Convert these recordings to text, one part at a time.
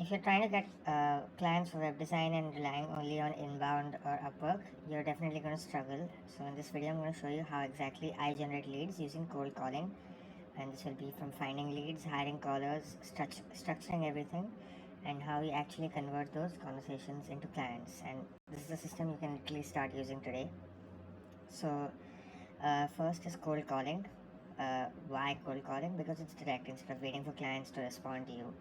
If you're trying to get clients for web design and relying only on inbound or Upwork, you're definitely going to struggle. So in this video, I'm going to show you how exactly I generate leads using cold calling. And this will be from finding leads, hiring callers, structuring everything, and how you actually convert those conversations into clients. And this is a system you can literally start using today. So first is cold calling. Why cold calling? Because it's direct. Instead of waiting for clients to respond to you,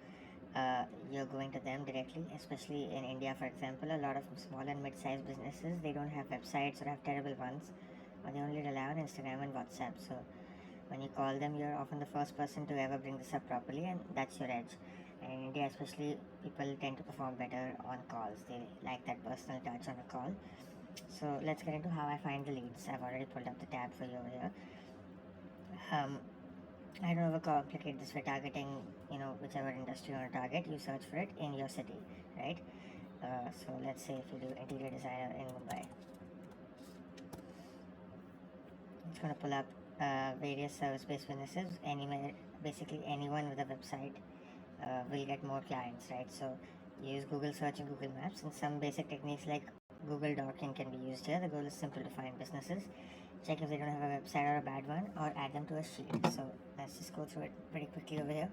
you're going to them directly. Especially in India, for example, a lot of small and mid-sized businesses, they don't have websites or have terrible ones, or they only rely on Instagram and WhatsApp. So when you call them, you're often the first person to ever bring this up properly, and that's your edge. And in India especially, people tend to perform better on calls. They like that personal touch on a call. So let's get into how I find the leads. I've already pulled up the tab for you over here. I don't overcomplicate this. For targeting, whichever industry you want to target, you search for it in your city, right? So let's say if you do interior designer in Mumbai, it's going to pull up various service-based businesses. Anywhere, basically anyone with a website will get more clients, right? So use Google search and Google Maps, and some basic techniques like Google Docking can be used here. The goal is simple to find businesses. Check if they don't have a website or a bad one, or add them to a sheet. So let's just go through it pretty quickly over here.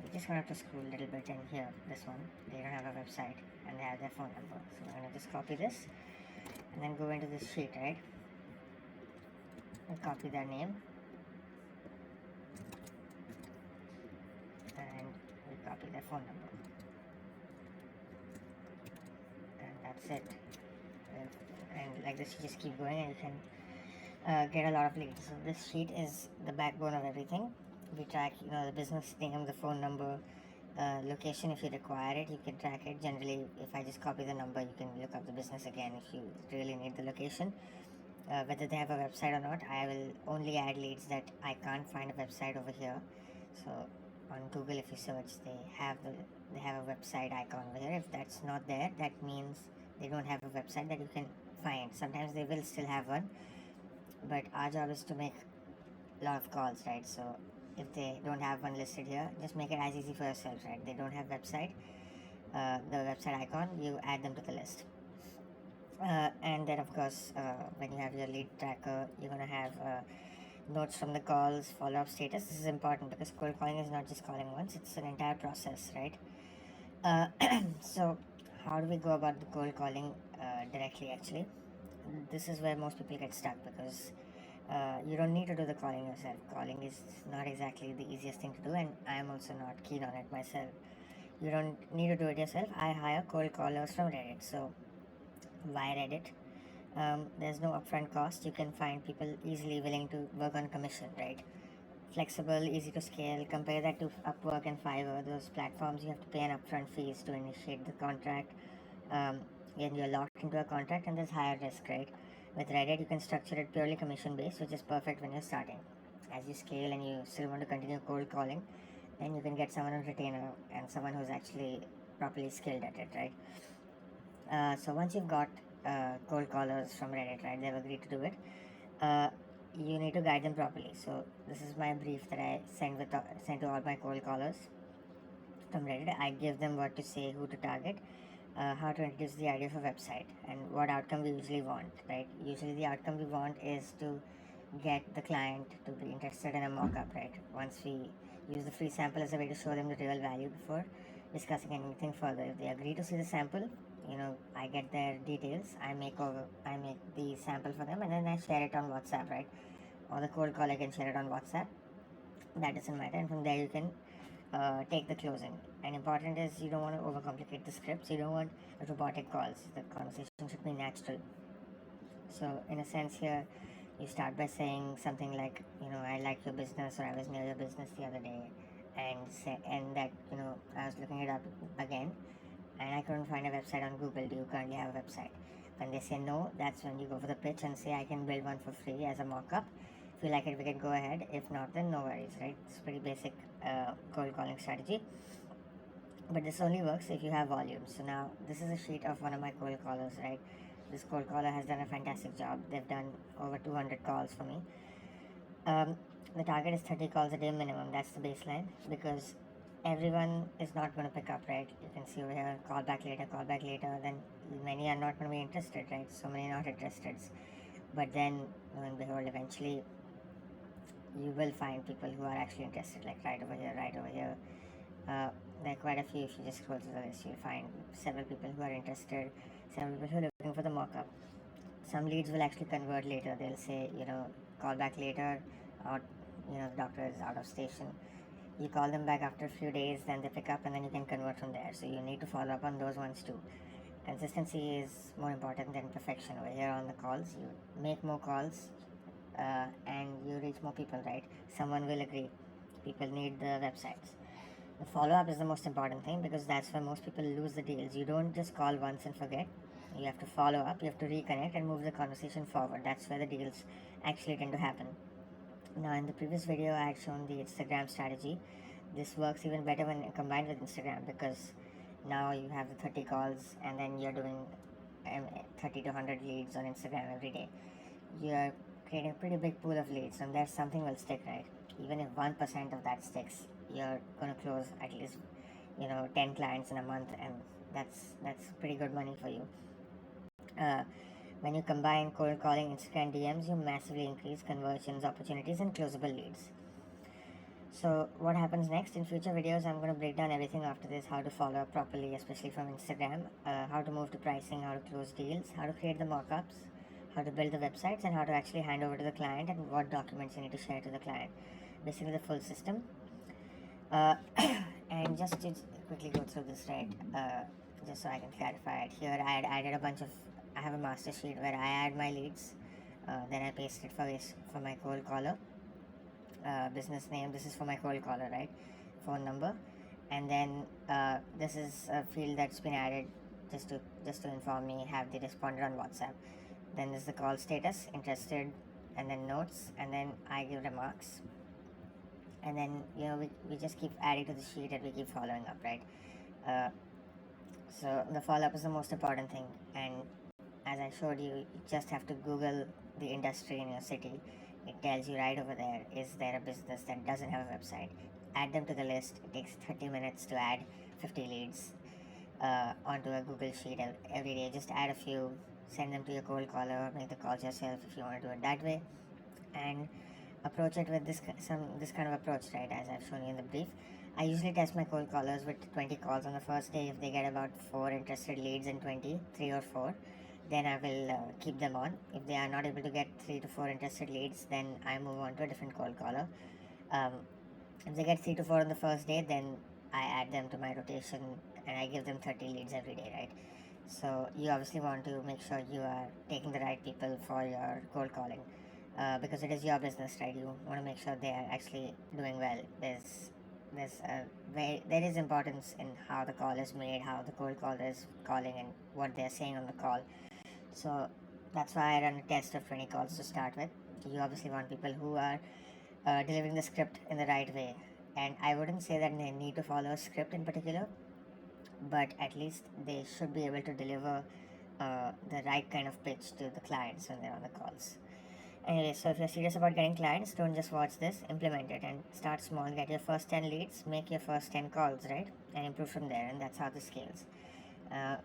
You just want to scroll a little bit, and here, this one, they don't have a website and they have their phone number. So I'm going to just copy this and then go into this sheet, right? And copy their name, and we copy their phone number, and that's it. And like this, you just keep going, and you can get a lot of leads. So this sheet is the backbone of everything. We track, the business name, the phone number, location. If you require it, you can track it. Generally, if I just copy the number, you can look up the business again if you really need the location. Whether they have a website or not, I will only add leads that I can't find a website over here. So on Google, if you search, they have a website icon over here. If that's not there, that means they don't have a website that you can find. Sometimes they will still have one, but our job is to make a lot of calls, right? So if they don't have one listed here, just make it as easy for yourself, right? They don't have website, the website icon, you add them to the list. And then of course, when you have your lead tracker, you're going to have notes from the calls, follow-up status. This is important because cold calling is not just calling once, it's an entire process, right? uh, so how do we go about the cold calling directly? Actually, this is where most people get stuck, because you don't need to do the calling yourself. Calling is not exactly the easiest thing to do, and I'm also not keen on it myself. You don't need to do it yourself. I hire cold callers from Reddit. So why Reddit? There's no upfront cost. You can find people easily willing to work on commission, right? Flexible, easy to scale. Compare that to Upwork and Fiverr. Those platforms, you have to pay an upfront fees to initiate the contract, and you're locked into a contract, and there's higher risk, right? With Reddit, you can structure it purely commission based, which is perfect when you're starting. As you scale and you still want to continue cold calling, then you can get someone on retainer and someone who's actually properly skilled at it, right? So once you've got cold callers from Reddit, right, they've agreed to do it, uh, you need to guide them properly. So this is my brief that I send to all my cold callers from Reddit. I give them what to say, who to target, how to introduce the idea of a website, and what outcome we usually want, right? Usually the outcome we want is to get the client to be interested in a mock-up, right? Once we use the free sample as a way to show them the real value before discussing anything further. If they agree to see the sample, I get their details, I make the sample for them, and then I share it on WhatsApp, right? Or the cold call, I can share it on WhatsApp. That doesn't matter, and from there you can take the closing. And important is, you don't want to overcomplicate the scripts. You don't want robotic calls. The conversation should be natural. So in a sense here, you start by saying something like, I like your business, or I was near your business the other day, and that, I was looking it up again, and I couldn't find a website on Google. Do you currently have a website? When they say no, that's when you go for the pitch and say, I can build one for free as a mock-up. If you like it, we can go ahead. If not, then no worries, right? It's pretty basic cold calling strategy, but this only works if you have volume. So now this is a sheet of one of my cold callers, right? This cold caller has done a fantastic job. They've done over 200 calls for me. The target is 30 calls a day minimum. That's the baseline, because everyone is not going to pick up, right? You can see over here, call back later, then many are not going to be interested, right? So many not interested. But then, lo and behold, eventually you will find people who are actually interested, like right over here, right over here. There are quite a few. If you just scroll through the list, you'll find several people who are interested, several people who are looking for the mock-up. Some leads will actually convert later. They'll say, call back later, or the doctor is out of station. You call them back after a few days, then they pick up, and then you can convert from there. So you need to follow up on those ones too. Consistency is more important than perfection. Over here on the calls, you make more calls, and you reach more people, right? Someone will agree. People need the websites. The follow up is the most important thing, because that's where most people lose the deals. You don't just call once and forget. You have to follow up, you have to reconnect and move the conversation forward. That's where the deals actually tend to happen. Now, in the previous video, I had shown the Instagram strategy. This works even better when combined with Instagram, because now you have the 30 calls and then you're doing 30 to 100 leads on Instagram every day. You're creating a pretty big pool of leads, and there's something will stick, right? Even if 1% of that sticks, you're going to close at least 10 clients in a month, and that's pretty good money for you. When you combine cold calling, Instagram DMs, you massively increase conversions, opportunities, and closable leads. So what happens next? In future videos, I'm going to break down everything after this: how to follow up properly, especially from Instagram, how to move to pricing, how to close deals, how to create the mockups, how to build the websites, and how to actually hand over to the client, and what documents you need to share to the client. Basically the full system. And just to quickly go through this, right, just so I can clarify it here, I had added a bunch of, I have a master sheet where I add my leads, then I paste it for my cold caller, business name. This is for my cold caller, right? Phone number. And then this is a field that's been added just to inform me, have they responded on WhatsApp. Then there's the call status, interested, and then notes, and then I give remarks. And then we just keep adding to the sheet, and we keep following up, right? So the follow up is the most important thing. And as I showed you, you just have to Google the industry in your city. It tells you right over there, is there a business that doesn't have a website? Add them to the list. It takes 30 minutes to add 50 leads onto a Google sheet every day. Just add a few, send them to your cold caller, or make the calls yourself if you want to do it that way, and approach it with this kind of approach, right? As I've shown you in the brief, I usually test my cold callers with 20 calls on the first day. If they get about 4 interested leads in 20, 3 or 4, then I will keep them on. If they are not able to get 3 to 4 interested leads, then I move on to a different cold caller. If they get 3 to 4 on the first day, then I add them to my rotation, and I give them 30 leads every day, right? So you obviously want to make sure you are taking the right people for your cold calling, because it is your business, right? You want to make sure they are actually doing well. There is importance in how the call is made, how the cold caller is calling, and what they are saying on the call. So that's why I run a test of 20 calls to start with. You obviously want people who are delivering the script in the right way, and I wouldn't say that they need to follow a script in particular, but at least they should be able to deliver the right kind of pitch to the clients when they're on the calls. Anyway, so if you're serious about getting clients, don't just watch this, implement it, and start small. Get your first 10 leads, make your first 10 calls, right? And improve from there, and that's how this scales.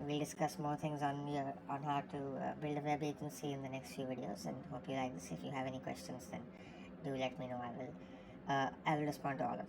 We'll discuss more things on how to build a web agency in the next few videos, and hope you like this. If you have any questions, then do let me know. I will respond to all of them.